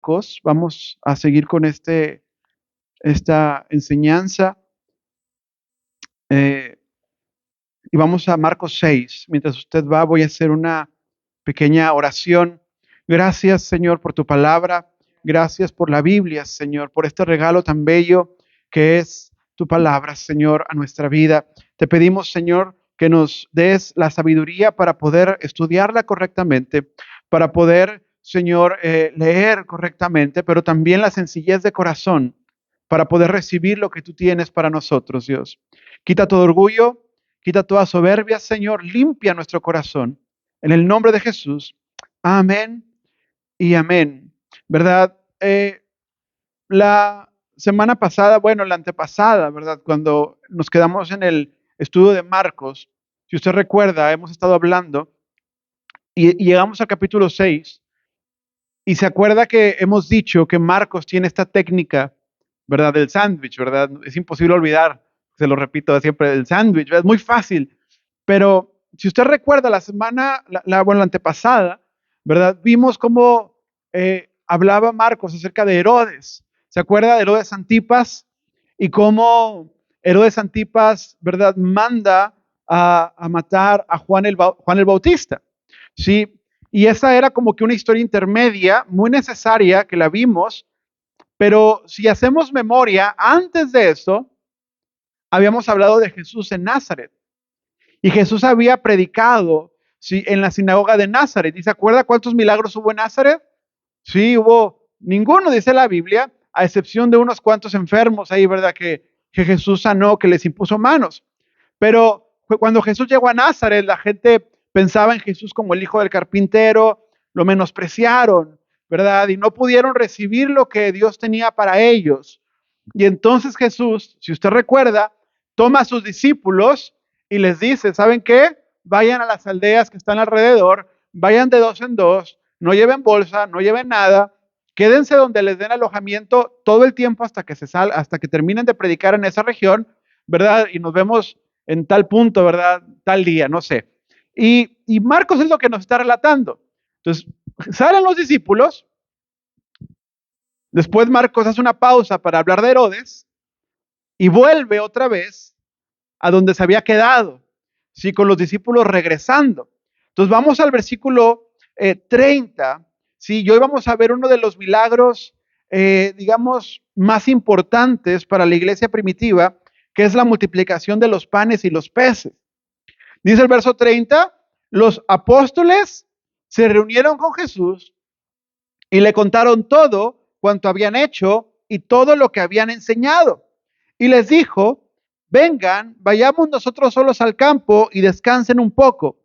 Marcos. Vamos a seguir con esta enseñanza. Y vamos a Marcos 6. Mientras usted va, voy a hacer una pequeña oración. Gracias, Señor, por tu palabra. Gracias por la Biblia, Señor, por este regalo tan bello que es tu palabra, Señor, a nuestra vida. Te pedimos, Señor, que nos des la sabiduría para poder estudiarla correctamente, para poder, Señor, leer correctamente, pero también la sencillez de corazón para poder recibir lo que tú tienes para nosotros, Dios. Quita todo orgullo, quita toda soberbia, Señor, limpia nuestro corazón. En el nombre de Jesús. Amén y amén. ¿Verdad? La semana pasada, bueno, la antepasada, ¿verdad? Cuando nos quedamos en el estudio de Marcos, si usted recuerda, hemos estado hablando y llegamos al capítulo 6 y se acuerda que hemos dicho que Marcos tiene esta técnica, ¿verdad? Del sándwich, ¿verdad? Es imposible olvidar, se lo repito siempre, el sándwich, ¿verdad? Es muy fácil. Pero si usted recuerda la semana, bueno, la antepasada, ¿verdad? Vimos cómo hablaba Marcos acerca de Herodes. ¿Se acuerda de Herodes Antipas? Y cómo Herodes Antipas, ¿verdad? Manda a matar a Juan el Bautista. ¿Sí? Y esa era como que una historia intermedia, muy necesaria, que la vimos. Pero si hacemos memoria, antes de eso, habíamos hablado de Jesús en Nazaret. Y Jesús había predicado, ¿sí?, en la sinagoga de Nazaret. ¿Y se acuerda cuántos milagros hubo en Nazaret? Sí, hubo ninguno, dice la Biblia, a excepción de unos cuantos enfermos ahí, ¿verdad? Que Jesús sanó, que les impuso manos. Pero cuando Jesús llegó a Nazaret, la gente pensaba en Jesús como el hijo del carpintero, lo menospreciaron, ¿verdad? Y no pudieron recibir lo que Dios tenía para ellos. Y entonces Jesús, si usted recuerda, toma a sus discípulos y les dice, ¿saben qué? Vayan a las aldeas que están alrededor, vayan de dos en dos, no lleven bolsa, no lleven nada, quédense donde les den alojamiento todo el tiempo hasta que terminen de predicar en esa región, ¿verdad? Y nos vemos en tal punto, ¿verdad? Tal día, no sé. Y Marcos es lo que nos está relatando. Entonces, salen los discípulos, después Marcos hace una pausa para hablar de Herodes y vuelve otra vez a donde se había quedado, ¿sí? Con los discípulos regresando. Entonces vamos al versículo 30, ¿sí? Y hoy vamos a ver uno de los milagros, digamos, más importantes para la iglesia primitiva, que es la multiplicación de los panes y los peces. Dice el verso 30, los apóstoles se reunieron con Jesús y le contaron todo cuanto habían hecho y todo lo que habían enseñado. Y les dijo, vengan, vayamos nosotros solos al campo y descansen un poco,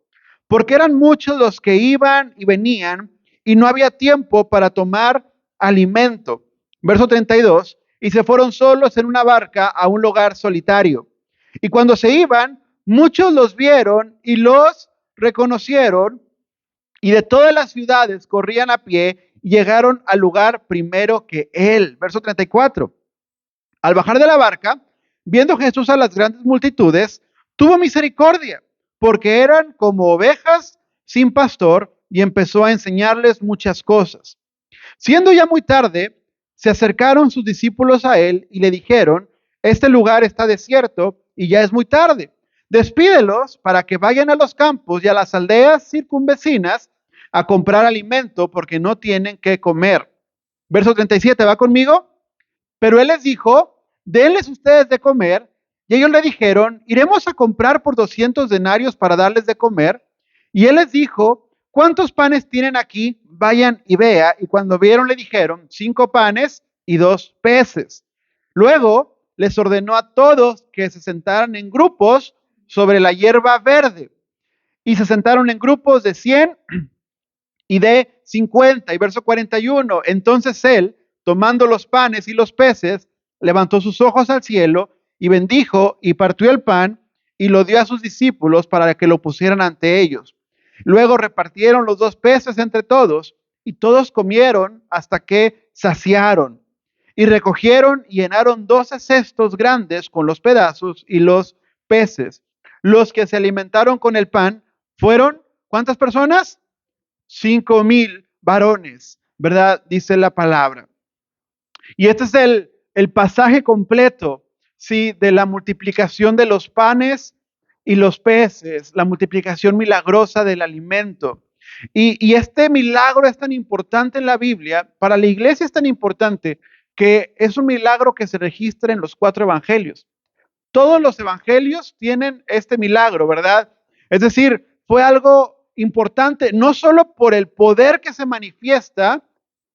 porque eran muchos los que iban y venían y no había tiempo para tomar alimento. Verso 32, y se fueron solos en una barca a un lugar solitario. Y cuando se iban, muchos los vieron y los reconocieron, y de todas las ciudades corrían a pie y llegaron al lugar primero que él. Verso 34. Al bajar de la barca, viendo Jesús a las grandes multitudes, tuvo misericordia, porque eran como ovejas sin pastor, y empezó a enseñarles muchas cosas. Siendo ya muy tarde, se acercaron sus discípulos a él y le dijeron, este lugar está desierto y ya es muy tarde. Despídelos para que vayan a los campos y a las aldeas circunvecinas a comprar alimento porque no tienen qué comer. Verso 37, ¿va conmigo? Pero él les dijo, denles ustedes de comer. Y ellos le dijeron, iremos a comprar por 200 denarios para darles de comer. Y él les dijo, ¿cuántos panes tienen aquí? Vayan y vea. Y cuando vieron le dijeron, 5 panes y 2 peces. Luego les ordenó a todos que se sentaran en grupos sobre la hierba verde. Y se sentaron en grupos de 100 y de 50. Y verso 41, entonces él, tomando los panes y los peces, levantó sus ojos al cielo y bendijo y partió el pan y lo dio a sus discípulos para que lo pusieran ante ellos. Luego repartieron los 2 peces entre todos y todos comieron hasta que saciaron. Y recogieron y llenaron 12 cestos grandes con los pedazos y los peces. Los que se alimentaron con el pan fueron, ¿cuántas personas? 5,000 varones. ¿verdad? Dice la palabra. Y este es el pasaje completo, ¿sí? De la multiplicación de los panes y los peces, la multiplicación milagrosa del alimento. Y este milagro es tan importante en la Biblia, para la iglesia es tan importante que es un milagro que se registra en los 4 evangelios. Todos los evangelios tienen este milagro, ¿verdad? Es decir, fue algo importante, no solo por el poder que se manifiesta,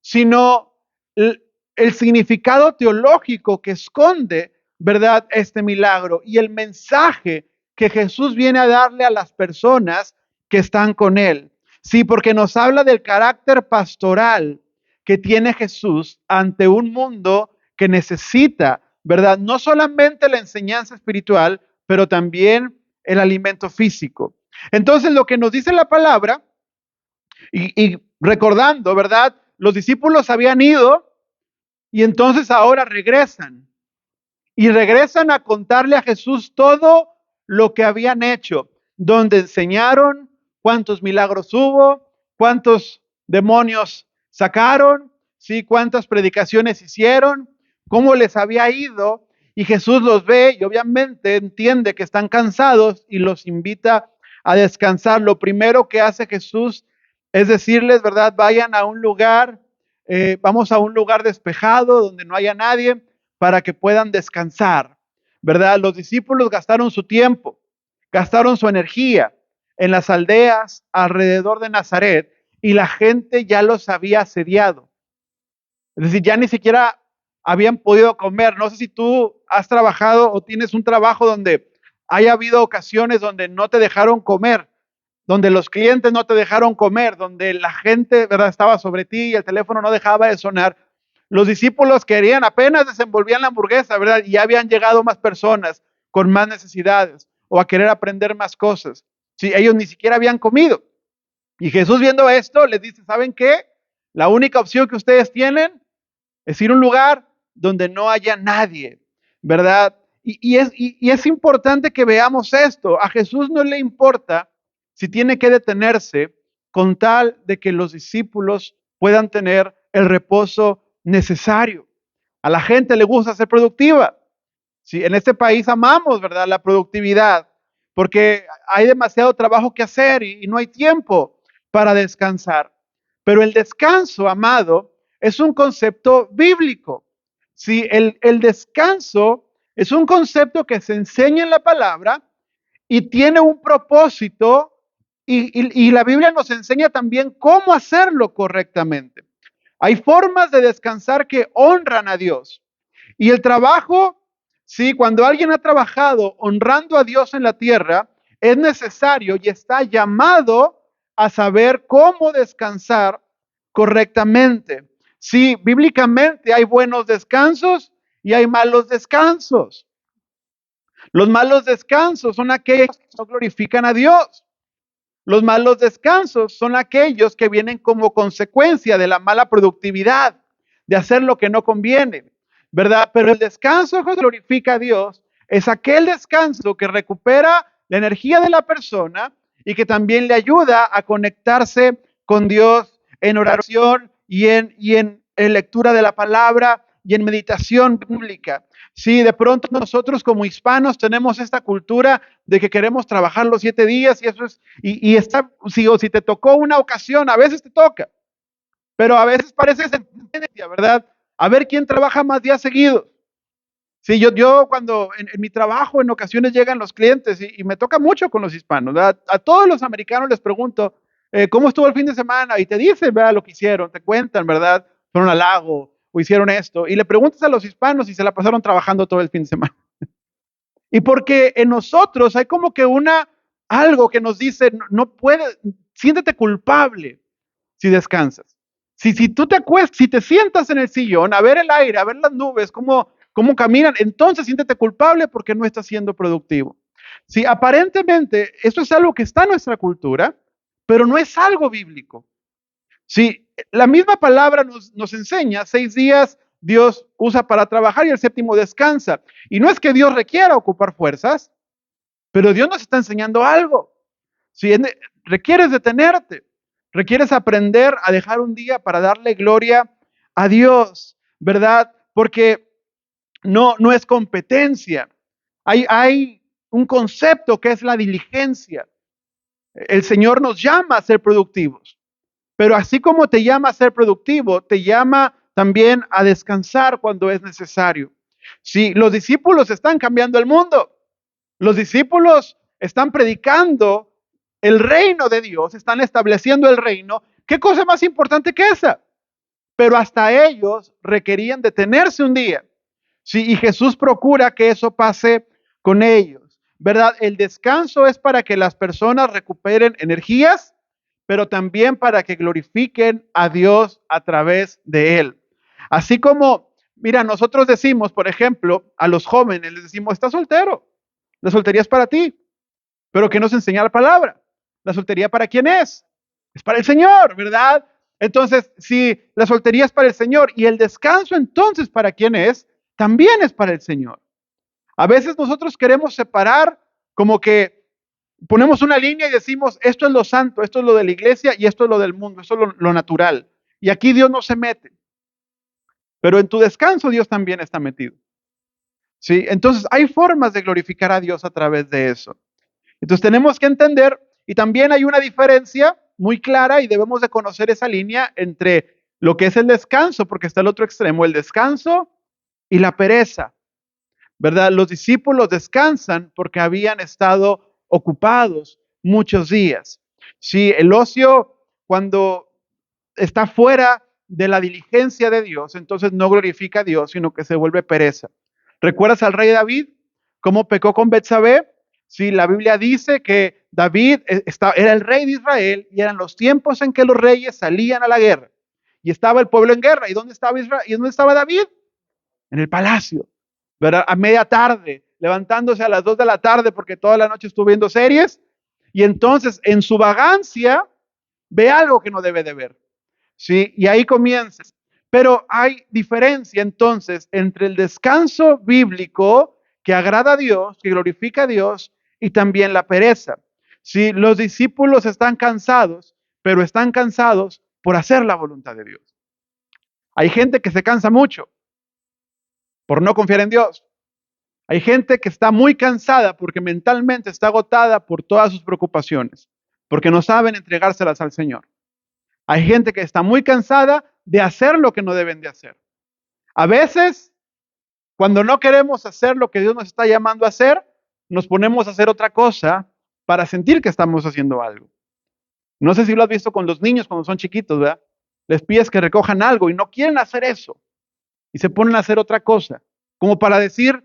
sino el significado teológico que esconde, ¿verdad? Este milagro y el mensaje que Jesús viene a darle a las personas que están con él. Sí, porque nos habla del carácter pastoral que tiene Jesús ante un mundo que necesita, ¿verdad? No solamente la enseñanza espiritual, pero también el alimento físico. Entonces, lo que nos dice la palabra, y recordando, ¿verdad? Los discípulos habían ido y entonces ahora regresan. Y regresan a contarle a Jesús todo lo que habían hecho, donde enseñaron, cuántos milagros hubo, cuántos demonios sacaron, ¿sí? Cuántas predicaciones hicieron, cómo les había ido. Y Jesús los ve y obviamente entiende que están cansados y los invita a descansar. Lo primero que hace Jesús es decirles, ¿verdad? Vayan a un lugar, vamos a un lugar despejado donde no haya nadie para que puedan descansar, ¿verdad? Los discípulos gastaron su tiempo, gastaron su energía en las aldeas alrededor de Nazaret y la gente ya los había asediado. Es decir, ya ni siquiera habían podido comer. No sé si tú has trabajado o tienes un trabajo donde haya habido ocasiones donde no te dejaron comer, donde los clientes no te dejaron comer, donde la gente, ¿verdad?, estaba sobre ti y el teléfono no dejaba de sonar. Los discípulos querían, apenas desenvolvían la hamburguesa, ¿verdad? Y ya habían llegado más personas con más necesidades o a querer aprender más cosas. Sí, ellos ni siquiera habían comido. Y Jesús viendo esto les dice, ¿saben qué? La única opción que ustedes tienen es ir a un lugar donde no haya nadie, ¿verdad? Y es importante que veamos esto. A Jesús no le importa si tiene que detenerse con tal de que los discípulos puedan tener el reposo necesario. A la gente le gusta ser productiva. Sí, en este país amamos, ¿verdad?, la productividad, porque hay demasiado trabajo que hacer y no hay tiempo para descansar. Pero el descanso, amado, es un concepto bíblico. Sí, el descanso es un concepto que se enseña en la palabra y tiene un propósito y la Biblia nos enseña también cómo hacerlo correctamente. Hay formas de descansar que honran a Dios. Y el trabajo, sí, cuando alguien ha trabajado honrando a Dios en la tierra, es necesario y está llamado a saber cómo descansar correctamente. Sí, bíblicamente hay buenos descansos y hay malos descansos. Los malos descansos son aquellos que no glorifican a Dios. Los malos descansos son aquellos que vienen como consecuencia de la mala productividad, de hacer lo que no conviene, ¿verdad? Pero el descanso que glorifica a Dios es aquel descanso que recupera la energía de la persona y que también le ayuda a conectarse con Dios en oración y en lectura de la palabra y en meditación bíblica. Sí, de pronto nosotros como hispanos tenemos esta cultura de que queremos trabajar los 7 días y eso es, y está, si te tocó una ocasión, a veces te toca, pero a veces parece sentencia, ¿verdad? A ver quién trabaja más días seguidos. Sí, yo cuando en mi trabajo en ocasiones llegan los clientes y me toca mucho con los hispanos, ¿verdad? A todos los americanos les pregunto, ¿cómo estuvo el fin de semana? Y te dicen, ¿verdad? Lo que hicieron, te cuentan, ¿verdad? Fueron al lago o hicieron esto. Y le preguntas a los hispanos si se la pasaron trabajando todo el fin de semana. Y porque en nosotros hay como que algo que nos dice, no, no puedes, siéntete culpable si descansas. Si tú te acuestas, si te sientas en el sillón a ver el aire, a ver las nubes, cómo caminan, entonces siéntete culpable porque no estás siendo productivo. Si aparentemente esto es algo que está en nuestra cultura, pero no es algo bíblico. Si la misma palabra nos enseña, 6 días Dios usa para trabajar y el séptimo descansa. Y no es que Dios requiera ocupar fuerzas, pero Dios nos está enseñando algo. Si requieres detenerte, Requieres aprender a dejar un día para darle gloria a Dios, ¿verdad? Porque no es competencia. Hay un concepto que es la diligencia. El Señor nos llama a ser productivos, pero así como te llama a ser productivo, te llama también a descansar cuando es necesario. Si los discípulos están cambiando el mundo, los discípulos están predicando el reino de Dios, están estableciendo el reino, ¿qué cosa más importante que esa? Pero hasta ellos requerían detenerse un día. Sí, y Jesús procura que eso pase con ellos, ¿verdad? El descanso es para que las personas recuperen energías, pero también para que glorifiquen a Dios a través de él. Así como, mira, nosotros decimos, por ejemplo, a los jóvenes, les decimos, estás soltero, la soltería es para ti, pero ¿qué nos enseña la palabra? ¿La soltería para quién es? Es para el Señor, ¿verdad? Entonces, si la soltería es para el Señor y el descanso entonces para quién es, también es para el Señor. A veces nosotros queremos separar como que ponemos una línea y decimos, esto es lo santo, esto es lo de la iglesia y esto es lo del mundo, esto es lo natural. Y aquí Dios no se mete. Pero en tu descanso Dios también está metido. ¿Sí? Entonces hay formas de glorificar a Dios a través de eso. Entonces tenemos que entender, y también hay una diferencia muy clara y debemos de conocer esa línea entre lo que es el descanso, porque está el otro extremo, el descanso y la pereza, ¿verdad? Los discípulos descansan porque habían estado ocupados muchos días. Sí, el ocio cuando está fuera de la diligencia de Dios, entonces no glorifica a Dios, sino que se vuelve pereza. ¿Recuerdas al rey David? ¿Cómo pecó con Betsabé? Sí, la Biblia dice que David era el rey de Israel y eran los tiempos en que los reyes salían a la guerra. Y estaba el pueblo en guerra. ¿Y dónde estaba Israel? ¿Y dónde estaba David? En el palacio, ¿verdad? A media tarde, levantándose a las 2 de la tarde porque toda la noche estuvo viendo series. Y entonces, en su vagancia, ve algo que no debe de ver. ¿Sí? Y ahí comienzas. Pero hay diferencia entonces entre el descanso bíblico que agrada a Dios, que glorifica a Dios, y también la pereza. ¿Sí? Los discípulos están cansados, pero están cansados por hacer la voluntad de Dios. Hay gente que se cansa mucho por no confiar en Dios. Hay gente que está muy cansada porque mentalmente está agotada por todas sus preocupaciones, porque no saben entregárselas al Señor. Hay gente que está muy cansada de hacer lo que no deben de hacer. A veces, cuando no queremos hacer lo que Dios nos está llamando a hacer, nos ponemos a hacer otra cosa para sentir que estamos haciendo algo. No sé si lo has visto con los niños cuando son chiquitos, ¿verdad? Les pides que recojan algo y no quieren hacer eso. Y se ponen a hacer otra cosa, como para decir,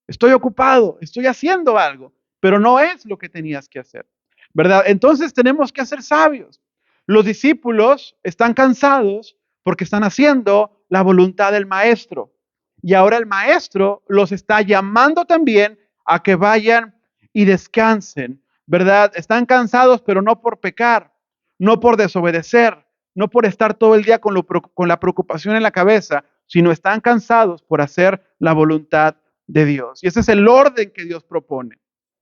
estoy ocupado, estoy haciendo algo, pero no es lo que tenías que hacer, ¿verdad? Entonces tenemos que ser sabios. Los discípulos están cansados porque están haciendo la voluntad del maestro. Y ahora el maestro los está llamando también a que vayan y descansen, ¿verdad? Están cansados, pero no por pecar, no por desobedecer, no por estar todo el día con la preocupación en la cabeza, sino están cansados por hacer la voluntad de Dios. Y ese es el orden que Dios propone.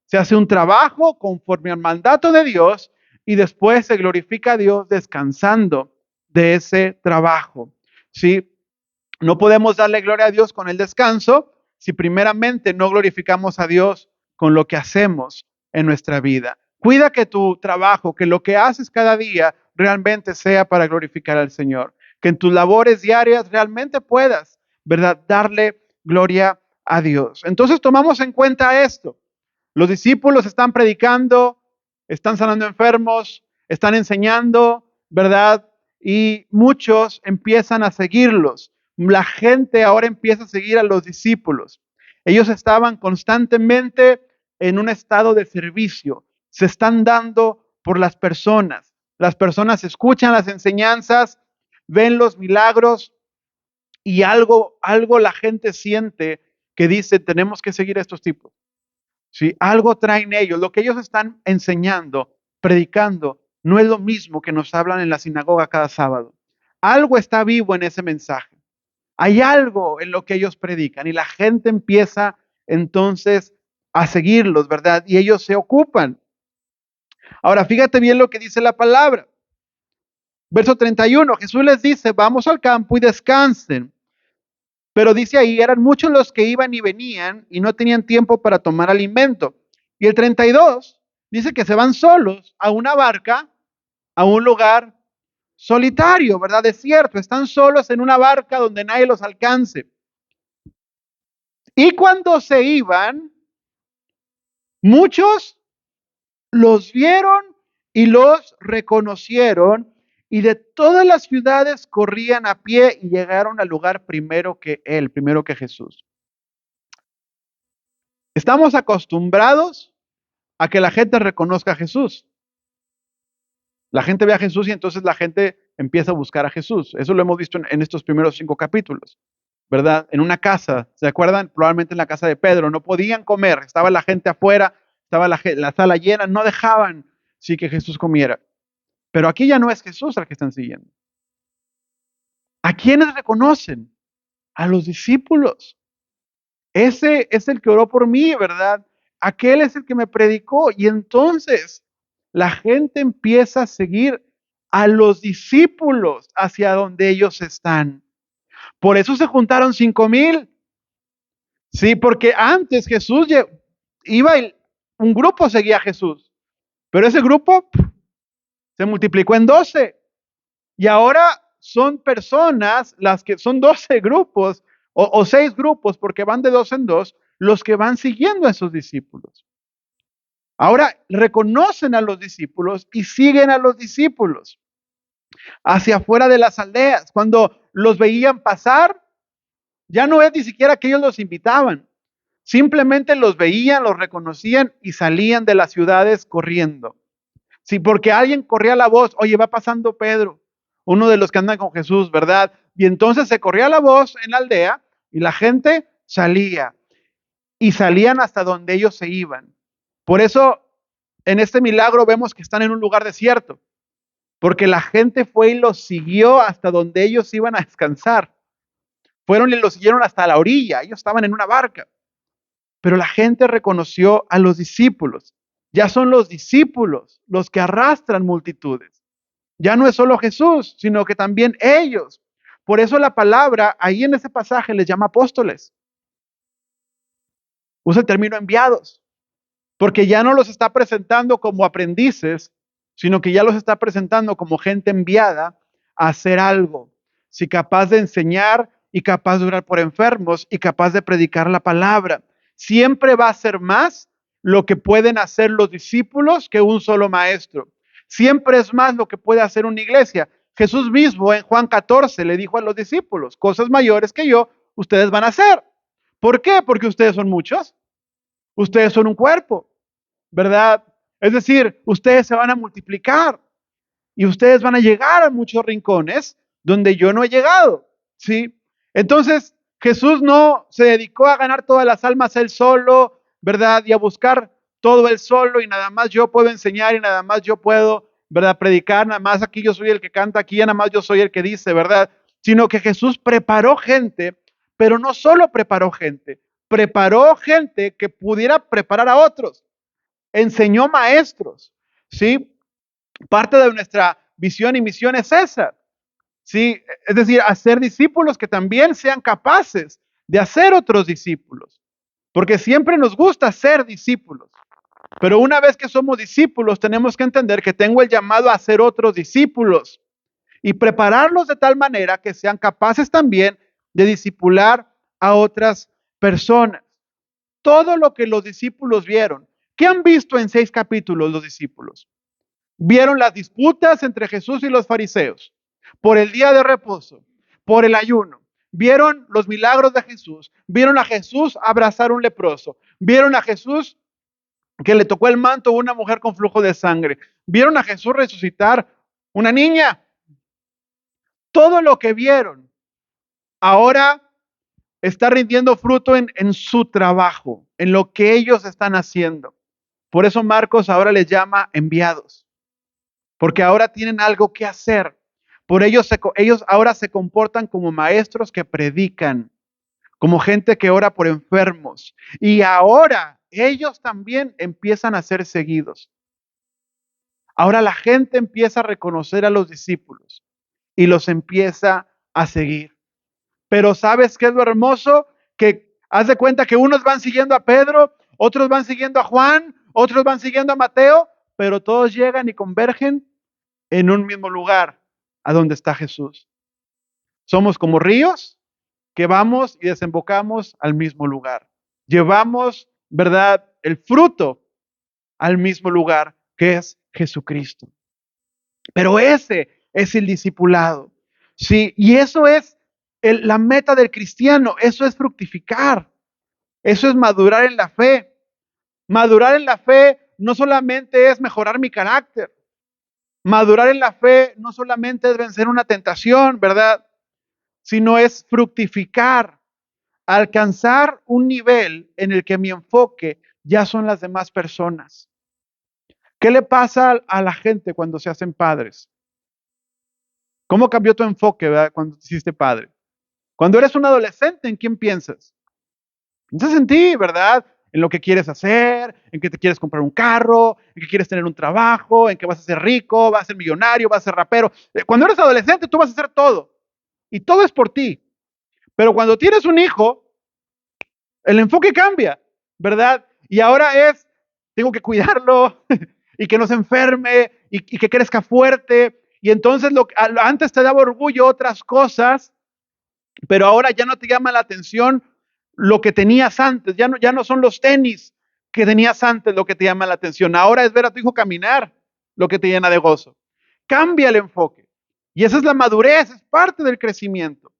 Se hace un trabajo conforme al mandato de Dios y después se glorifica a Dios descansando de ese trabajo. ¿Sí? No podemos darle gloria a Dios con el descanso si primeramente no glorificamos a Dios con lo que hacemos en nuestra vida. Cuida que tu trabajo, que lo que haces cada día realmente sea para glorificar al Señor. Que en tus labores diarias realmente puedas, ¿verdad?, darle gloria a Dios. Entonces tomamos en cuenta esto. Los discípulos están predicando, están sanando enfermos, están enseñando, ¿verdad? Y muchos empiezan a seguirlos. La gente ahora empieza a seguir a los discípulos. Ellos estaban constantemente en un estado de servicio. Se están dando por las personas. Las personas escuchan las enseñanzas, ven los milagros y algo la gente siente que dice, tenemos que seguir a estos tipos. ¿Sí? Algo traen ellos. Lo que ellos están enseñando, predicando, no es lo mismo que nos hablan en la sinagoga cada sábado. Algo está vivo en ese mensaje. Hay algo en lo que ellos predican y la gente empieza entonces a seguirlos, ¿verdad? Y ellos se ocupan. Ahora, fíjate bien lo que dice la palabra. Verso 31, Jesús les dice, vamos al campo y descansen. Pero dice ahí, eran muchos los que iban y venían y no tenían tiempo para tomar alimento. Y el 32 dice que se van solos a una barca, a un lugar solitario, ¿verdad? Desierto. Están solos en una barca donde nadie los alcance. Y cuando se iban, muchos los vieron y los reconocieron, y de todas las ciudades corrían a pie y llegaron al lugar primero que él, primero que Jesús. Estamos acostumbrados a que la gente reconozca a Jesús. La gente ve a Jesús y entonces la gente empieza a buscar a Jesús. Eso lo hemos visto en estos primeros 5 capítulos, ¿verdad? En una casa, ¿se acuerdan? Probablemente en la casa de Pedro, no podían comer, estaba la gente afuera, estaba la sala llena, no dejaban sí que Jesús comiera. Pero aquí ya no es Jesús al que están siguiendo. ¿A quiénes reconocen? A los discípulos. Ese es el que oró por mí, ¿verdad? Aquel es el que me predicó. Y entonces la gente empieza a seguir a los discípulos hacia donde ellos están. Por eso se juntaron 5,000. Sí, porque antes Jesús iba y un grupo seguía a Jesús. Pero ese grupo se multiplicó en 12. Y ahora son personas, las que son 12 grupos o 6 grupos, porque van de 2 en 2, los que van siguiendo a esos discípulos. Ahora reconocen a los discípulos y siguen a los discípulos hacia afuera de las aldeas. Cuando los veían pasar, ya no es ni siquiera que ellos los invitaban. Simplemente los veían, los reconocían y salían de las ciudades corriendo. Sí, porque alguien corría la voz, oye, va pasando Pedro, uno de los que andan con Jesús, ¿verdad? Y entonces se corría la voz en la aldea y la gente salía. Y salían hasta donde ellos se iban. Por eso, en este milagro vemos que están en un lugar desierto, porque la gente fue y los siguió hasta donde ellos iban a descansar. Fueron y los siguieron hasta la orilla, ellos estaban en una barca. Pero la gente reconoció a los discípulos. Ya son los discípulos los que arrastran multitudes. Ya no es solo Jesús, sino que también ellos. Por eso la palabra ahí en ese pasaje les llama apóstoles. Usa el término enviados, porque ya no los está presentando como aprendices, sino que ya los está presentando como gente enviada a hacer algo, si capaz de enseñar y capaz de orar por enfermos y capaz de predicar la palabra. Siempre va a ser más lo que pueden hacer los discípulos que un solo maestro. Siempre es más lo que puede hacer una iglesia. Jesús mismo en Juan 14 le dijo a los discípulos, cosas mayores que yo, ustedes van a hacer. ¿Por qué? Porque ustedes son muchos. Ustedes son un cuerpo, ¿verdad? Es decir, ustedes se van a multiplicar y ustedes van a llegar a muchos rincones donde yo no he llegado, ¿sí? Entonces, Jesús no se dedicó a ganar todas las almas él solo, ¿verdad? Y a buscar todo él solo y nada más yo puedo enseñar y nada más yo puedo, ¿verdad? Predicar, nada más aquí yo soy el que canta, aquí nada más yo soy el que dice, ¿verdad? Sino que Jesús preparó gente, pero no solo preparó gente que pudiera preparar a otros, enseñó maestros, ¿sí? Parte de nuestra visión y misión es esa, ¿sí? Es decir, hacer discípulos que también sean capaces de hacer otros discípulos, porque siempre nos gusta ser discípulos, pero una vez que somos discípulos tenemos que entender que tengo el llamado a hacer otros discípulos y prepararlos de tal manera que sean capaces también de discipular a otras personas. Todo lo que los discípulos vieron. ¿Qué han visto en 6 capítulos los discípulos? Vieron las disputas entre Jesús y los fariseos por el día de reposo, por el ayuno. Vieron los milagros de Jesús. Vieron a Jesús abrazar a un leproso. Vieron a Jesús que le tocó el manto a una mujer con flujo de sangre. Vieron a Jesús resucitar una niña. Todo lo que vieron ahora está rindiendo fruto en su trabajo, en lo que ellos están haciendo. Por eso Marcos ahora les llama enviados, porque ahora tienen algo que hacer. Por ellos ahora se comportan como maestros que predican, como gente que ora por enfermos. Y ahora ellos también empiezan a ser seguidos. Ahora la gente empieza a reconocer a los discípulos y los empieza a seguir. Pero ¿sabes qué es lo hermoso? Que haz de cuenta que unos van siguiendo a Pedro, otros van siguiendo a Juan, otros van siguiendo a Mateo, pero todos llegan y convergen en un mismo lugar, a donde está Jesús. Somos como ríos que vamos y desembocamos al mismo lugar. Llevamos, ¿verdad?, el fruto al mismo lugar, que es Jesucristo. Pero ese es el discipulado. Sí, y eso es la meta del cristiano, eso es fructificar, eso es madurar en la fe. Madurar en la fe no solamente es mejorar mi carácter, madurar en la fe no solamente es vencer una tentación, ¿verdad? Sino es fructificar, alcanzar un nivel en el que mi enfoque ya son las demás personas. ¿Qué le pasa a la gente cuando se hacen padres? ¿Cómo cambió tu enfoque, verdad, cuando te hiciste padre? Cuando eres un adolescente, ¿en quién piensas? Piensas en ti, ¿verdad? En lo que quieres hacer, en que te quieres comprar un carro, en que quieres tener un trabajo, en que vas a ser rico, vas a ser millonario, vas a ser rapero. Cuando eres adolescente, tú vas a hacer todo. Y todo es por ti. Pero cuando tienes un hijo, el enfoque cambia, ¿verdad? Y ahora es, tengo que cuidarlo y que no se enferme y que crezca fuerte. Y entonces antes te daba orgullo otras cosas, pero ahora ya no te llama la atención lo que tenías antes. Ya no son los tenis que tenías antes lo que te llama la atención. Ahora es ver a tu hijo caminar lo que te llena de gozo. Cambia el enfoque. Y esa es la madurez, es parte del crecimiento.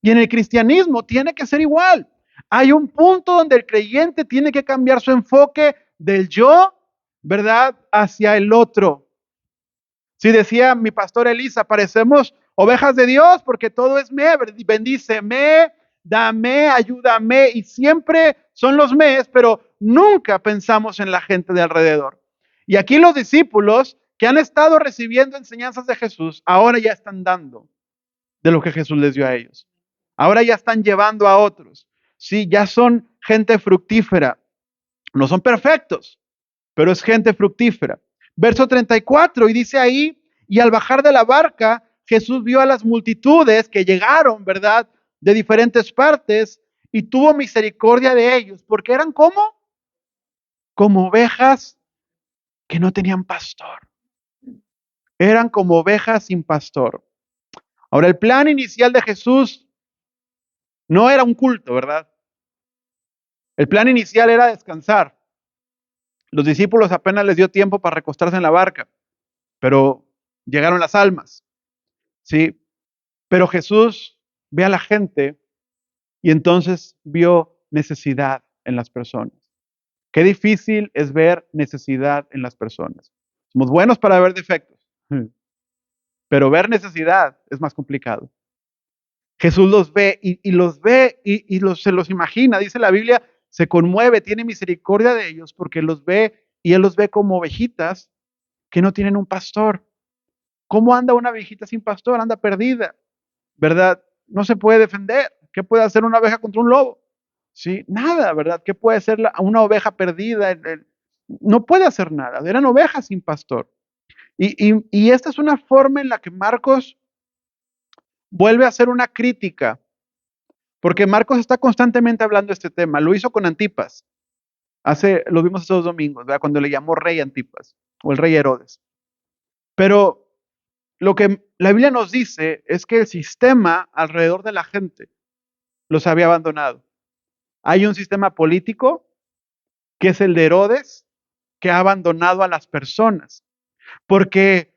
Y en el cristianismo tiene que ser igual. Hay un punto donde el creyente tiene que cambiar su enfoque del yo, ¿verdad?, hacia el otro. Si decía mi pastor Elisa, parecemos ovejas de Dios porque todo es me, bendíceme, dame, ayúdame, y siempre son los mes, pero nunca pensamos en la gente de alrededor. Y aquí los discípulos que han estado recibiendo enseñanzas de Jesús, ahora ya están dando de lo que Jesús les dio a ellos. Ahora ya están llevando a otros. Sí, ya son gente fructífera. No son perfectos, pero es gente fructífera. Verso 34, y dice ahí, y al bajar de la barca, Jesús vio a las multitudes que llegaron, ¿verdad?, de diferentes partes, y tuvo misericordia de ellos, porque eran como ovejas que no tenían pastor. Eran como ovejas sin pastor. Ahora, el plan inicial de Jesús no era un culto, ¿verdad? El plan inicial era descansar. Los discípulos apenas les dio tiempo para recostarse en la barca, pero llegaron las almas, ¿sí? Pero Jesús ve a la gente y entonces vio necesidad en las personas. Qué difícil es ver necesidad en las personas. Somos buenos para ver defectos, pero ver necesidad es más complicado. Jesús los ve y los ve se los imagina. Dice la Biblia, se conmueve, tiene misericordia de ellos porque los ve y Él los ve como ovejitas que no tienen un pastor. ¿Cómo anda una ovejita sin pastor? Anda perdida, ¿verdad? No se puede defender. ¿Qué puede hacer una oveja contra un lobo? Sí, nada, ¿verdad? ¿Qué puede hacer una oveja perdida? No puede hacer nada. Eran ovejas sin pastor. Y esta es una forma en la que Marcos vuelve a hacer una crítica, porque Marcos está constantemente hablando de este tema. Lo hizo con Antipas. Lo vimos estos domingos, ¿verdad? Cuando le llamó rey Antipas, o el rey Herodes. Pero lo que la Biblia nos dice es que el sistema alrededor de la gente los había abandonado. Hay un sistema político que es el de Herodes, que ha abandonado a las personas. Porque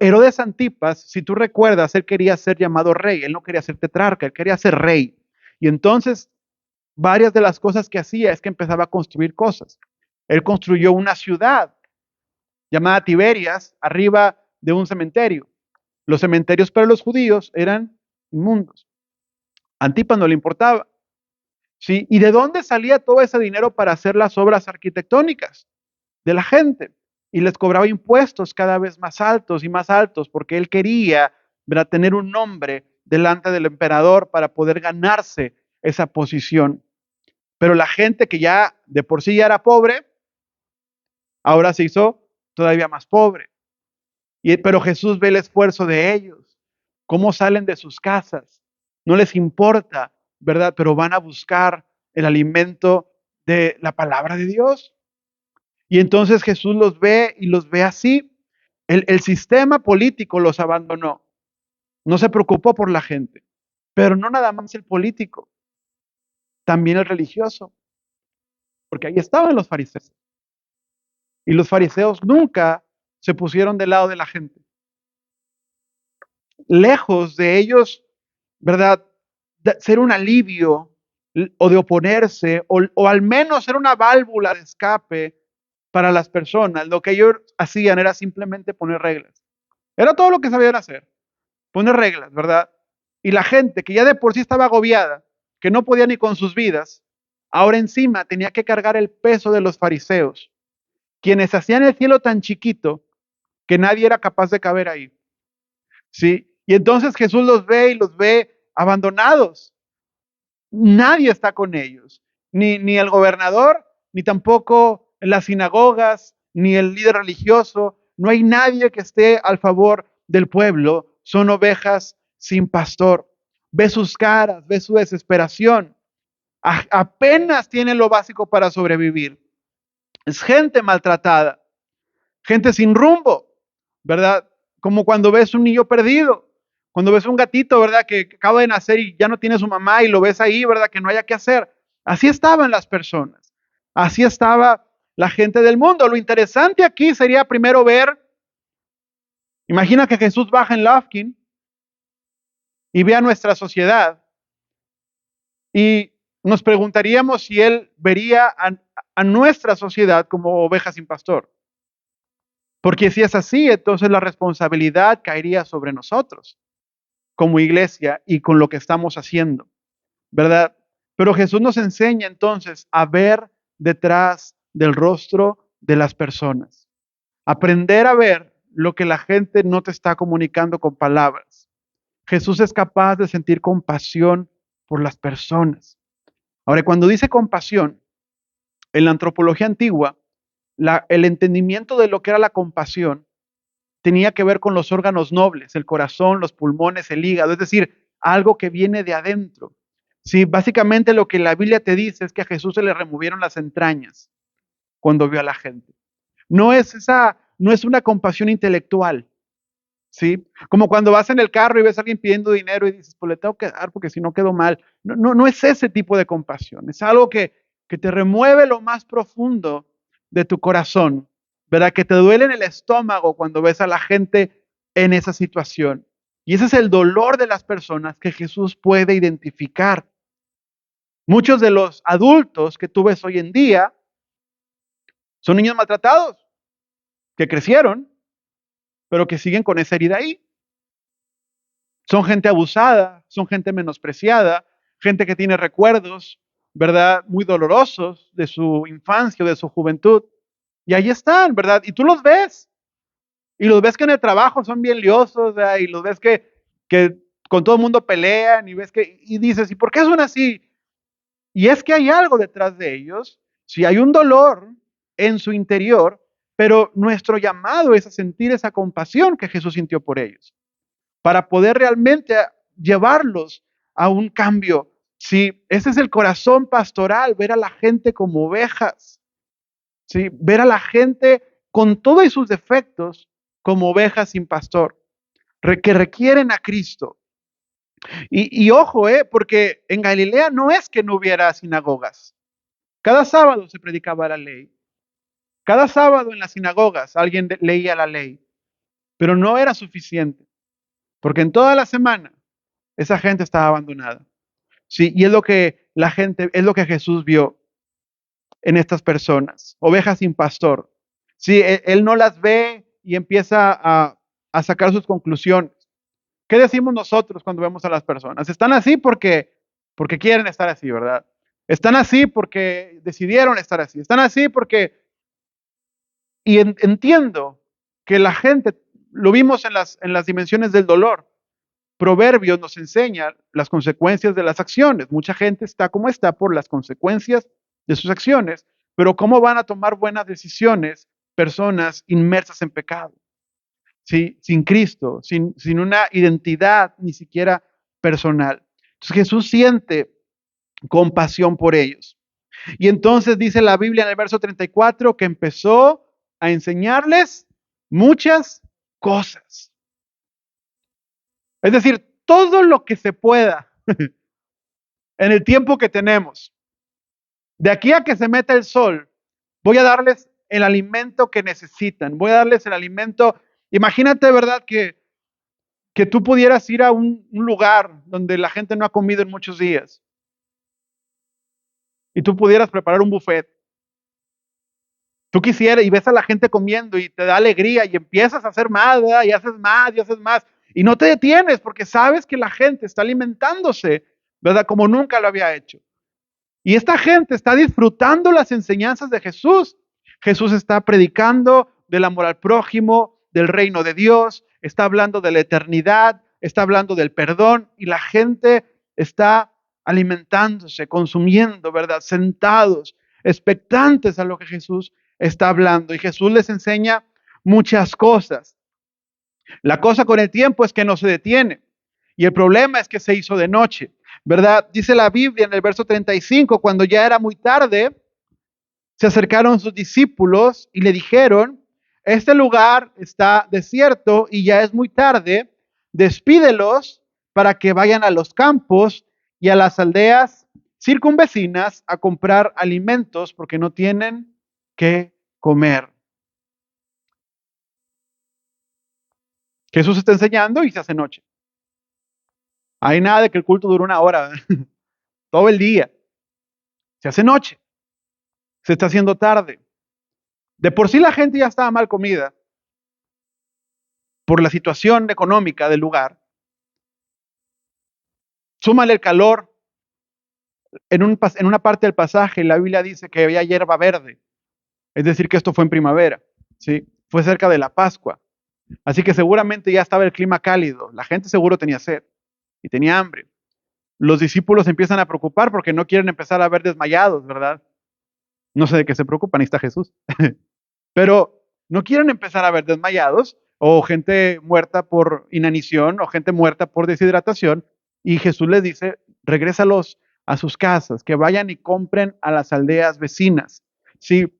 Herodes Antipas, si tú recuerdas, él quería ser llamado rey, él no quería ser tetrarca, él quería ser rey. Y entonces, varias de las cosas que hacía es que empezaba a construir cosas. Él construyó una ciudad llamada Tiberias, arriba de un cementerio. Los cementerios para los judíos eran inmundos. A Antipas no le importaba. ¿Sí? ¿Y de dónde salía todo ese dinero para hacer las obras arquitectónicas? De la gente. Y les cobraba impuestos cada vez más altos y más altos porque él quería, ¿verdad?, tener un nombre delante del emperador para poder ganarse esa posición. Pero la gente que ya de por sí ya era pobre, ahora se hizo todavía más pobre. Pero Jesús ve el esfuerzo de ellos, cómo salen de sus casas. No les importa, ¿verdad? Pero van a buscar el alimento de la palabra de Dios. Y entonces Jesús los ve y los ve así. El sistema político los abandonó. No se preocupó por la gente. Pero no nada más el político, también el religioso. Porque ahí estaban los fariseos. Y los fariseos nunca se pusieron del lado de la gente. Lejos de ellos, ¿verdad? De ser un alivio o de oponerse, o al menos ser una válvula de escape para las personas. Lo que ellos hacían era simplemente poner reglas. Era todo lo que sabían hacer, poner reglas, ¿verdad? Y la gente que ya de por sí estaba agobiada, que no podía ni con sus vidas, ahora encima tenía que cargar el peso de los fariseos, quienes hacían el cielo tan chiquito que nadie era capaz de caber ahí. ¿Sí? Y entonces Jesús los ve y los ve abandonados. Nadie está con ellos, ni el gobernador, ni tampoco las sinagogas, ni el líder religioso. No hay nadie que esté al favor del pueblo. Son ovejas sin pastor. Ve sus caras, ve su desesperación. Apenas tienen lo básico para sobrevivir. Es gente maltratada, gente sin rumbo, ¿verdad? Como cuando ves un niño perdido, cuando ves un gatito, ¿verdad? Que acaba de nacer y ya no tiene su mamá y lo ves ahí, ¿verdad? Que no haya qué hacer. Así estaban las personas, así estaba la gente del mundo. Lo interesante aquí sería primero ver, imagina que Jesús baja en Lufkin y ve a nuestra sociedad y nos preguntaríamos si él vería a nuestra sociedad como ovejas sin pastor. Porque si es así, entonces la responsabilidad caería sobre nosotros como iglesia y con lo que estamos haciendo, ¿verdad? Pero Jesús nos enseña entonces a ver detrás del rostro de las personas. Aprender a ver lo que la gente no te está comunicando con palabras. Jesús es capaz de sentir compasión por las personas. Ahora, cuando dice compasión, en la antropología antigua, el entendimiento de lo que era la compasión tenía que ver con los órganos nobles, el corazón, los pulmones, el hígado, es decir, algo que viene de adentro. Sí, básicamente lo que la Biblia te dice es que a Jesús se le removieron las entrañas cuando vio a la gente. No es una compasión intelectual, ¿sí? Como cuando vas en el carro y ves a alguien pidiendo dinero y dices, pues le tengo que dar porque si no quedo mal. No es ese tipo de compasión, es algo que te remueve lo más profundo de tu corazón, ¿verdad? Que te duele en el estómago cuando ves a la gente en esa situación. Y ese es el dolor de las personas que Jesús puede identificar. Muchos de los adultos que tú ves hoy en día son niños maltratados, que crecieron, pero que siguen con esa herida ahí. Son gente abusada, son gente menospreciada, gente que tiene recuerdos, ¿verdad? Muy dolorosos de su infancia o de su juventud. Y ahí están, ¿verdad? Y tú los ves. Y los ves que en el trabajo son bien liosos, ¿verdad? Y los ves que con todo el mundo pelean y ves y dices, ¿y por qué son así? Y es que hay algo detrás de ellos. Si hay un dolor en su interior, pero nuestro llamado es a sentir esa compasión que Jesús sintió por ellos para poder realmente llevarlos a un cambio. Sí, ese es el corazón pastoral, ver a la gente como ovejas, ¿sí? Ver a la gente con todos sus defectos como ovejas sin pastor, que requieren a Cristo. Y ojo, porque en Galilea no es que no hubiera sinagogas. Cada sábado se predicaba la ley. Cada sábado en las sinagogas alguien leía la ley, pero no era suficiente, porque en toda la semana esa gente estaba abandonada. Sí, y es lo que la gente, es lo que Jesús vio en estas personas, ovejas sin pastor. Sí, él no las ve y empieza a sacar sus conclusiones. ¿Qué decimos nosotros cuando vemos a las personas? Están así porque quieren estar así, ¿verdad? Están así porque decidieron estar así. Están así porque... Y entiendo que la gente, lo vimos en las dimensiones del dolor. Proverbios nos enseña las consecuencias de las acciones. Mucha gente está como está por las consecuencias de sus acciones, pero ¿cómo van a tomar buenas decisiones personas inmersas en pecado? ¿sí? Sin Cristo, sin una identidad ni siquiera personal. Entonces Jesús siente compasión por ellos. Y entonces dice la Biblia en el verso 34 que empezó a enseñarles muchas cosas. Es decir, todo lo que se pueda en el tiempo que tenemos. De aquí a que se meta el sol, voy a darles el alimento que necesitan. Voy a darles el alimento. Imagínate, ¿verdad? Que tú pudieras ir a un lugar donde la gente no ha comido en muchos días y tú pudieras preparar un buffet. Tú quisieras y ves a la gente comiendo y te da alegría y empiezas a hacer más, ¿verdad? Y haces más y haces más. Y no te detienes porque sabes que la gente está alimentándose, ¿verdad? Como nunca lo había hecho. Y esta gente está disfrutando las enseñanzas de Jesús. Jesús está predicando del amor al prójimo, del reino de Dios, está hablando de la eternidad, está hablando del perdón y la gente está alimentándose, consumiendo, ¿verdad? Sentados, expectantes a lo que Jesús está hablando. Y Jesús les enseña muchas cosas. La cosa con el tiempo es que no se detiene. Y el problema es que se hizo de noche, ¿verdad? Dice la Biblia en el verso 35, cuando ya era muy tarde, se acercaron sus discípulos y le dijeron, este lugar está desierto y ya es muy tarde, despídelos para que vayan a los campos y a las aldeas circunvecinas a comprar alimentos porque no tienen que comer. Jesús está enseñando y se hace noche. Hay nada de que el culto dure una hora, todo el día. Se hace noche, se está haciendo tarde. De por sí la gente ya estaba mal comida por la situación económica del lugar. Súmale el calor. En una parte del pasaje la Biblia dice que había hierba verde. Es decir, que esto fue en primavera. ¿Sí? Fue cerca de la Pascua. Así que seguramente ya estaba el clima cálido. La gente seguro tenía sed y tenía hambre. Los discípulos empiezan a preocupar porque no quieren empezar a ver desmayados, ¿verdad? No sé de qué se preocupan, ahí está Jesús. Pero no quieren empezar a ver desmayados o gente muerta por inanición o gente muerta por deshidratación. Y Jesús les dice, regrésalos a sus casas, que vayan y compren a las aldeas vecinas. Sí,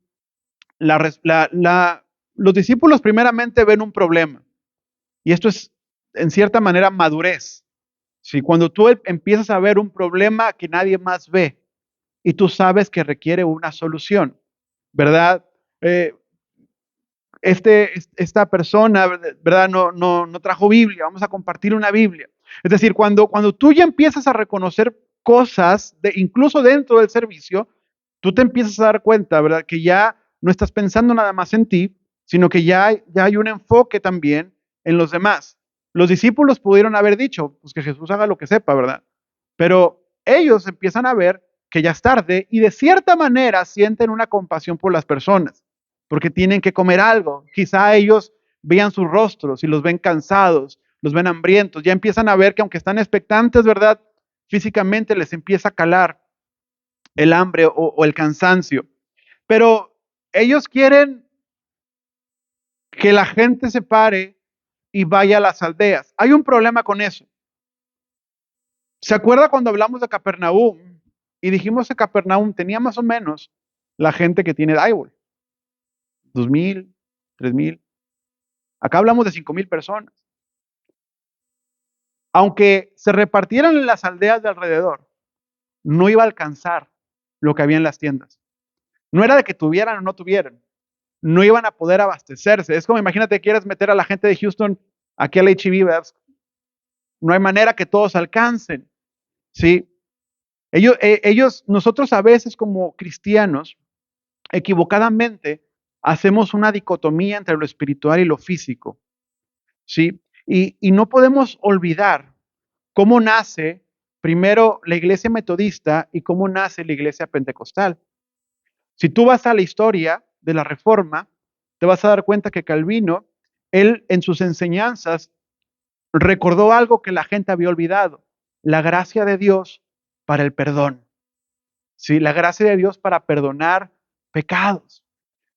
los discípulos primeramente ven un problema. Y esto es, en cierta manera, madurez. Sí, cuando tú empiezas a ver un problema que nadie más ve y tú sabes que requiere una solución, ¿verdad? Eh, esta persona, ¿verdad? No trajo Biblia, vamos a compartir una Biblia. Es decir, cuando tú ya empiezas a reconocer cosas, incluso dentro del servicio, tú te empiezas a dar cuenta, ¿verdad? Que ya no estás pensando nada más en ti, sino que ya hay un enfoque también en los demás. Los discípulos pudieron haber dicho, pues que Jesús haga lo que sepa, ¿verdad? Pero ellos empiezan a ver que ya es tarde y de cierta manera sienten una compasión por las personas porque tienen que comer algo. Quizá ellos vean sus rostros y los ven cansados, los ven hambrientos, ya empiezan a ver que aunque están expectantes, ¿verdad? Físicamente les empieza a calar el hambre o el cansancio. Pero ellos quieren que la gente se pare y vaya a las aldeas. Hay un problema con eso. ¿Se acuerda cuando hablamos de Capernaum y dijimos que Capernaum tenía más o menos la gente que tiene Daibol? 2,000, 3,000. Acá hablamos de 5,000 personas. Aunque se repartieran en las aldeas de alrededor, no iba a alcanzar lo que había en las tiendas. No era de que tuvieran o no tuvieran. No iban a poder abastecerse. Es como imagínate que quieres meter a la gente de Houston aquí al H-E-B, ¿verdad? No hay manera que todos alcancen. ¿Sí? Nosotros a veces como cristianos, equivocadamente, hacemos una dicotomía entre lo espiritual y lo físico. ¿Sí? Y no podemos olvidar cómo nace primero la iglesia metodista y cómo nace la iglesia pentecostal. Si tú vas a la historia de la Reforma, te vas a dar cuenta que Calvino, él en sus enseñanzas recordó algo que la gente había olvidado, la gracia de Dios para el perdón. Sí, la gracia de Dios para perdonar pecados.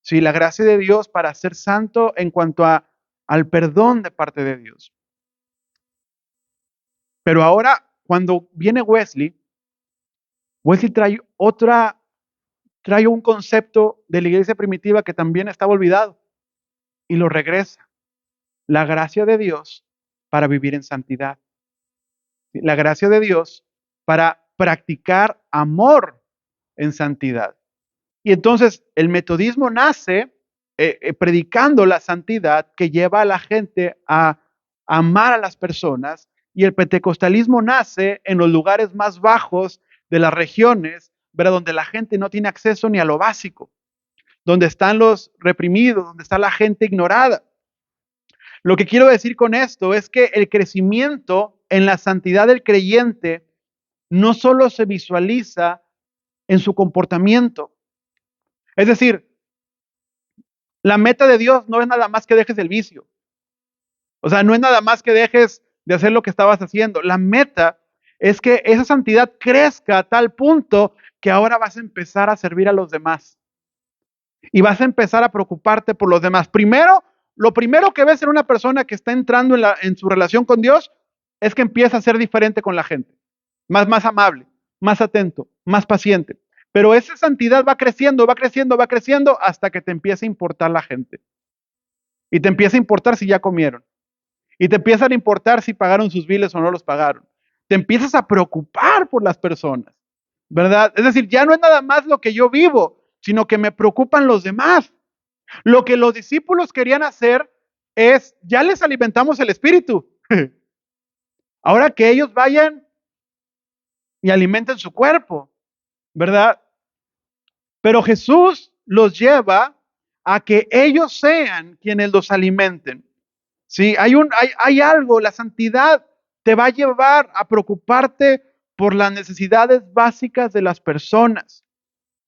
Sí, la gracia de Dios para ser santo en cuanto a al perdón de parte de Dios. Pero ahora, cuando viene Wesley trae un concepto de la iglesia primitiva que también estaba olvidado y lo regresa. La gracia de Dios para vivir en santidad. La gracia de Dios para practicar amor en santidad. Y entonces el metodismo nace predicando la santidad que lleva a la gente a amar a las personas, y el pentecostalismo nace en los lugares más bajos de las regiones, ¿verdad? Donde la gente no tiene acceso ni a lo básico, donde están los reprimidos, donde está la gente ignorada. Lo que quiero decir con esto es que el crecimiento en la santidad del creyente no solo se visualiza en su comportamiento. Es decir, la meta de Dios no es nada más que dejes el vicio. O sea, no es nada más que dejes de hacer lo que estabas haciendo. La meta es que esa santidad crezca a tal punto que ahora vas a empezar a servir a los demás. Y vas a empezar a preocuparte por los demás. Primero, lo primero que ves en una persona que está entrando en su relación con Dios es que empieza a ser diferente con la gente. Más amable, más atento, más paciente. Pero esa santidad va creciendo, va creciendo, va creciendo hasta que te empieza a importar la gente. Y te empieza a importar si ya comieron. Y te empiezan a importar si pagaron sus biles o no los pagaron. Te empiezas a preocupar por las personas, ¿verdad? Es decir, ya no es nada más lo que yo vivo, sino que me preocupan los demás. Lo que los discípulos querían hacer es, ya les alimentamos el espíritu. Ahora que ellos vayan y alimenten su cuerpo, ¿verdad? Pero Jesús los lleva a que ellos sean quienes los alimenten. Sí, hay algo, la santidad te va a llevar a preocuparte por las necesidades básicas de las personas.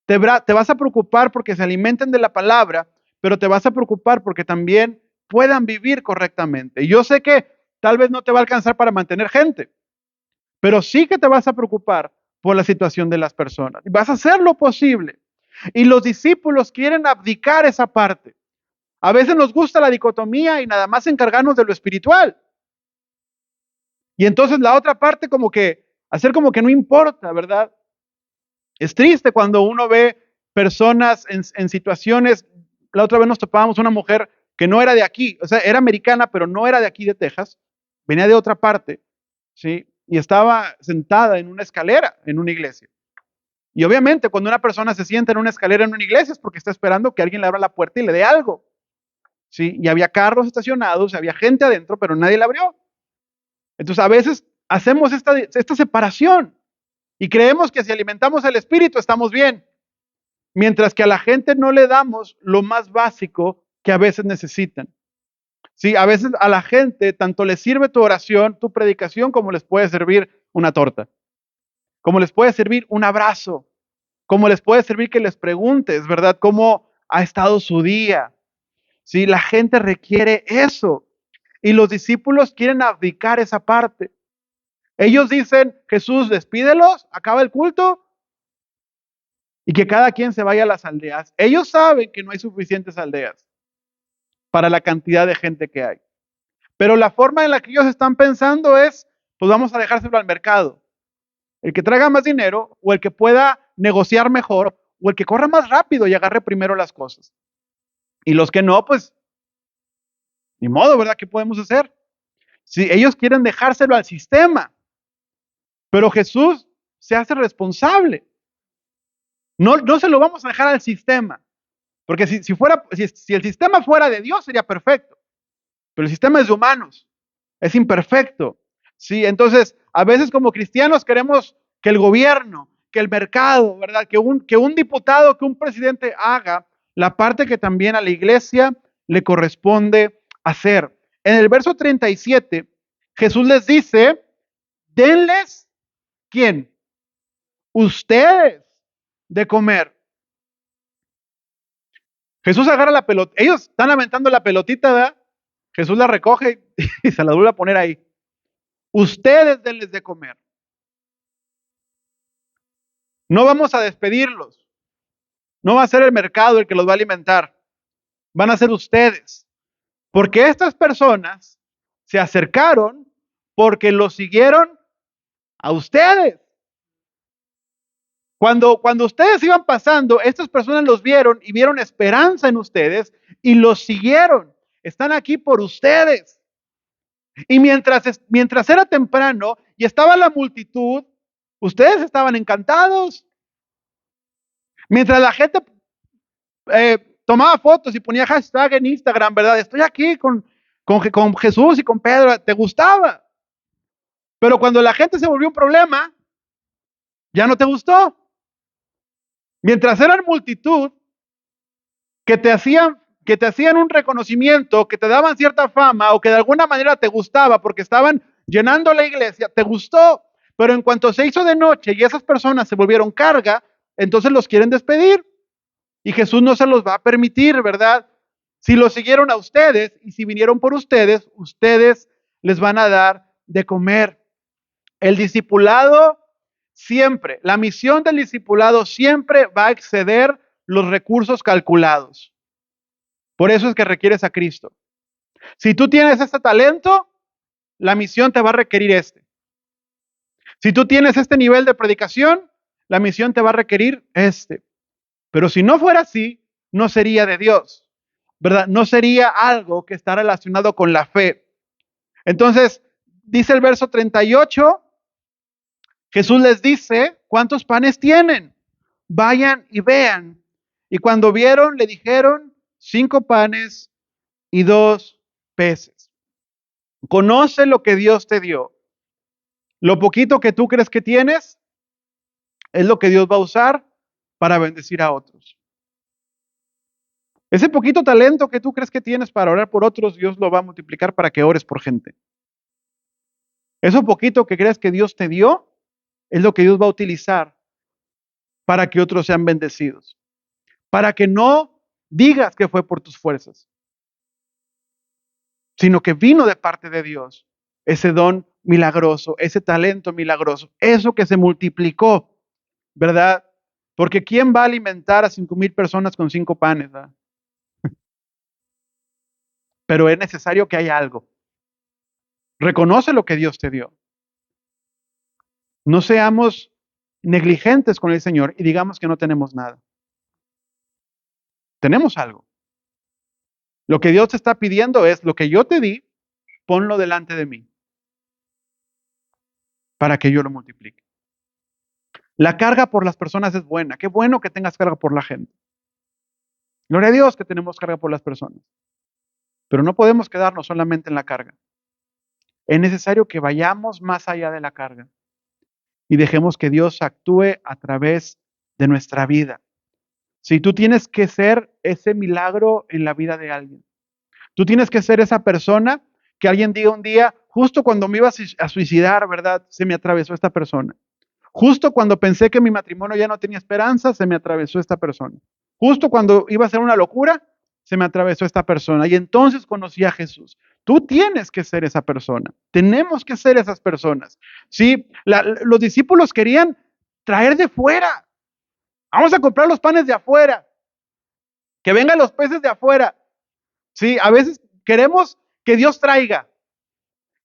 Te vas a preocupar porque se alimenten de la palabra, pero te vas a preocupar porque también puedan vivir correctamente. Y yo sé que tal vez no te va a alcanzar para mantener gente, pero sí que te vas a preocupar por la situación de las personas. Y vas a hacer lo posible. Y los discípulos quieren abdicar esa parte. A veces nos gusta la dicotomía y nada más encargarnos de lo espiritual. Y entonces la otra parte como que, hacer como que no importa, ¿verdad? Es triste cuando uno ve personas en situaciones. La otra vez nos topábamos una mujer que no era de aquí, o sea, era americana, pero no era de aquí de Texas, venía de otra parte, ¿sí? Y estaba sentada en una escalera en una iglesia. Y obviamente cuando una persona se sienta en una escalera en una iglesia es porque está esperando que alguien le abra la puerta y le dé algo, ¿sí? Y había carros estacionados, había gente adentro, pero nadie la abrió. Entonces a veces hacemos esta separación y creemos que si alimentamos el espíritu estamos bien, mientras que a la gente no le damos lo más básico que a veces necesitan. Sí, a veces a la gente tanto les sirve tu oración, tu predicación, como les puede servir una torta, como les puede servir un abrazo, como les puede servir que les preguntes, ¿verdad? ¿Cómo ha estado su día? Sí, la gente requiere eso. Y los discípulos quieren abdicar esa parte. Ellos dicen, Jesús, despídelos, acaba el culto y que cada quien se vaya a las aldeas. Ellos saben que no hay suficientes aldeas para la cantidad de gente que hay. Pero la forma en la que ellos están pensando es, pues vamos a dejárselo al mercado. El que traiga más dinero o el que pueda negociar mejor o el que corra más rápido y agarre primero las cosas. Y los que no, pues, ni modo, ¿verdad? ¿Qué podemos hacer? Si ellos quieren dejárselo al sistema, pero Jesús se hace responsable. No se lo vamos a dejar al sistema, porque si el sistema fuera de Dios sería perfecto, pero el sistema es de humanos, es imperfecto. Sí, entonces a veces como cristianos queremos que el gobierno, que el mercado, ¿verdad? Que un diputado, que un presidente haga la parte que también a la iglesia le corresponde hacer. En el verso 37, Jesús les dice, denles, ¿quién? Ustedes de comer. Jesús agarra la pelota, ellos están aventando la pelotita, ¿verdad? Jesús la recoge y se la vuelve a poner ahí. Ustedes denles de comer. No vamos a despedirlos. No va a ser el mercado el que los va a alimentar. Van a ser ustedes. Porque estas personas se acercaron porque los siguieron a ustedes. Cuando ustedes iban pasando, estas personas los vieron y vieron esperanza en ustedes y los siguieron. Están aquí por ustedes. Y mientras era temprano y estaba la multitud, ustedes estaban encantados. Mientras la gente tomaba fotos y ponía hashtag en Instagram, ¿verdad? Estoy aquí con Jesús y con Pedro, te gustaba. Pero cuando la gente se volvió un problema, ya no te gustó. Mientras eran multitud que te hacían un reconocimiento, que te daban cierta fama o que de alguna manera te gustaba porque estaban llenando la iglesia, te gustó. Pero en cuanto se hizo de noche y esas personas se volvieron carga, entonces los quieren despedir. Y Jesús no se los va a permitir, ¿verdad? Si los siguieron a ustedes y si vinieron por ustedes, ustedes les van a dar de comer. El discipulado siempre, la misión del discipulado siempre va a exceder los recursos calculados. Por eso es que requieres a Cristo. Si tú tienes este talento, la misión te va a requerir este. Si tú tienes este nivel de predicación, la misión te va a requerir este. Pero si no fuera así, no sería de Dios, ¿verdad? No sería algo que está relacionado con la fe. Entonces, dice el verso 38, Jesús les dice, ¿cuántos panes tienen? Vayan y vean. Y cuando vieron, le dijeron, 5 panes y 2 peces. Conoce lo que Dios te dio. Lo poquito que tú crees que tienes es lo que Dios va a usar para bendecir a otros. Ese poquito talento que tú crees que tienes para orar por otros, Dios lo va a multiplicar para que ores por gente. Eso poquito que crees que Dios te dio, es lo que Dios va a utilizar para que otros sean bendecidos. Para que no digas que fue por tus fuerzas, sino que vino de parte de Dios. Ese don milagroso, ese talento milagroso, eso que se multiplicó, ¿verdad? Porque ¿quién va a alimentar a 5,000 personas con 5 panes, ¿verdad? Pero es necesario que haya algo. Reconoce lo que Dios te dio. No seamos negligentes con el Señor y digamos que no tenemos nada. Tenemos algo. Lo que Dios te está pidiendo es lo que yo te di, ponlo delante de mí para que yo lo multiplique. La carga por las personas es buena. Qué bueno que tengas carga por la gente. Gloria a Dios que tenemos carga por las personas. Pero no podemos quedarnos solamente en la carga. Es necesario que vayamos más allá de la carga y dejemos que Dios actúe a través de nuestra vida. Si tú tienes que ser ese milagro en la vida de alguien, tú tienes que ser esa persona que alguien diga un día, justo cuando me iba a suicidar, ¿verdad? Se me atravesó esta persona. Justo cuando pensé que mi matrimonio ya no tenía esperanza, se me atravesó esta persona. Justo cuando iba a ser una locura, se me atravesó esta persona. Y entonces conocí a Jesús. Tú tienes que ser esa persona. Tenemos que ser esas personas. ¿Sí? Los discípulos querían traer de fuera. Vamos a comprar los panes de afuera. Que vengan los peces de afuera. Sí, a veces queremos que Dios traiga.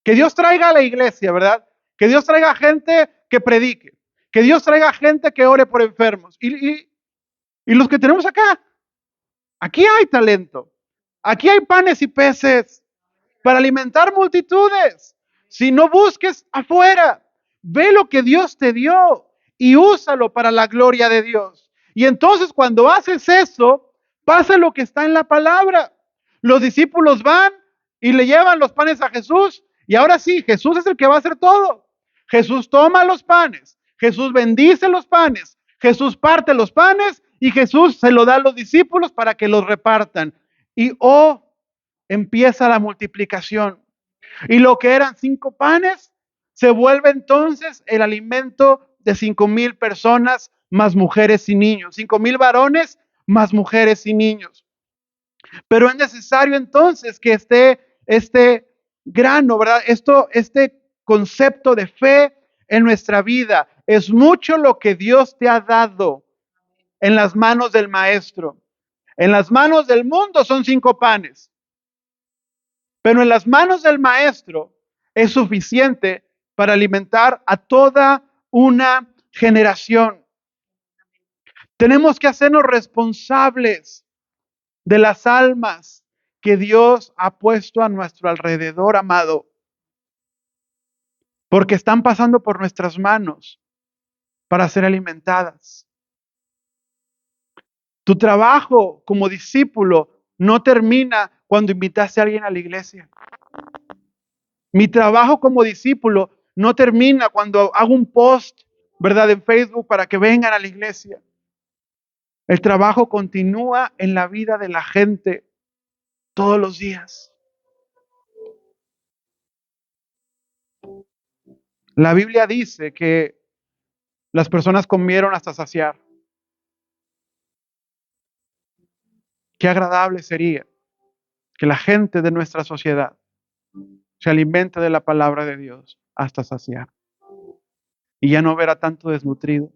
Que Dios traiga a la iglesia, ¿verdad? Que Dios traiga gente que predique. Que Dios traiga gente que ore por enfermos. Y los que tenemos acá, aquí hay talento. Aquí hay panes y peces para alimentar multitudes. Si no busques afuera, ve lo que Dios te dio y úsalo para la gloria de Dios. Y entonces cuando haces eso, pasa lo que está en la palabra. Los discípulos van y le llevan los panes a Jesús. Y ahora sí, Jesús es el que va a hacer todo. Jesús toma los panes, Jesús bendice los panes, Jesús parte los panes y Jesús se lo da a los discípulos para que los repartan. Y empieza la multiplicación. Y lo que eran 5 panes se vuelve entonces el alimento de 5,000 personas, más mujeres y niños. 5,000 varones, más mujeres y niños. Pero es necesario entonces que esté este grano, ¿verdad? Este concepto de fe en nuestra vida. Es mucho lo que Dios te ha dado en las manos del maestro. En las manos del mundo son 5 panes. Pero en las manos del maestro es suficiente para alimentar a toda una generación. Tenemos que hacernos responsables de las almas que Dios ha puesto a nuestro alrededor, amado, porque están pasando por nuestras manos para ser alimentadas. Tu trabajo como discípulo no termina cuando invitaste a alguien a la iglesia. Mi trabajo como discípulo no termina cuando hago un post, ¿verdad?, en Facebook para que vengan a la iglesia. El trabajo continúa en la vida de la gente todos los días. La Biblia dice que las personas comieron hasta saciar. Qué agradable sería que la gente de nuestra sociedad se alimente de la palabra de Dios hasta saciar y ya no ver a tanto desnutrido,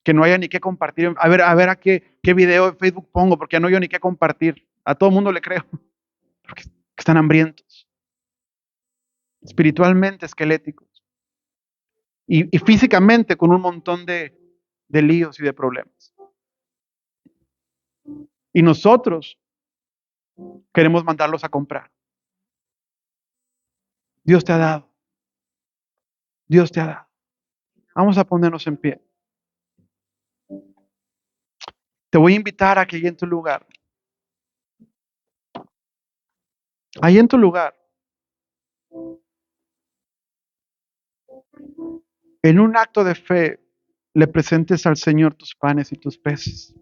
que no haya ni qué compartir. A ver a qué video en Facebook pongo, porque ya no hay ni qué compartir. A todo el mundo le creo, porque están hambrientos, espiritualmente esqueléticos y físicamente con un montón de líos y de problemas. Y nosotros queremos mandarlos a comprar. Dios te ha dado, Dios te ha dado. Vamos a ponernos en pie. Te voy a invitar a que ahí en tu lugar, en un acto de fe, le presentes al Señor tus panes y tus peces.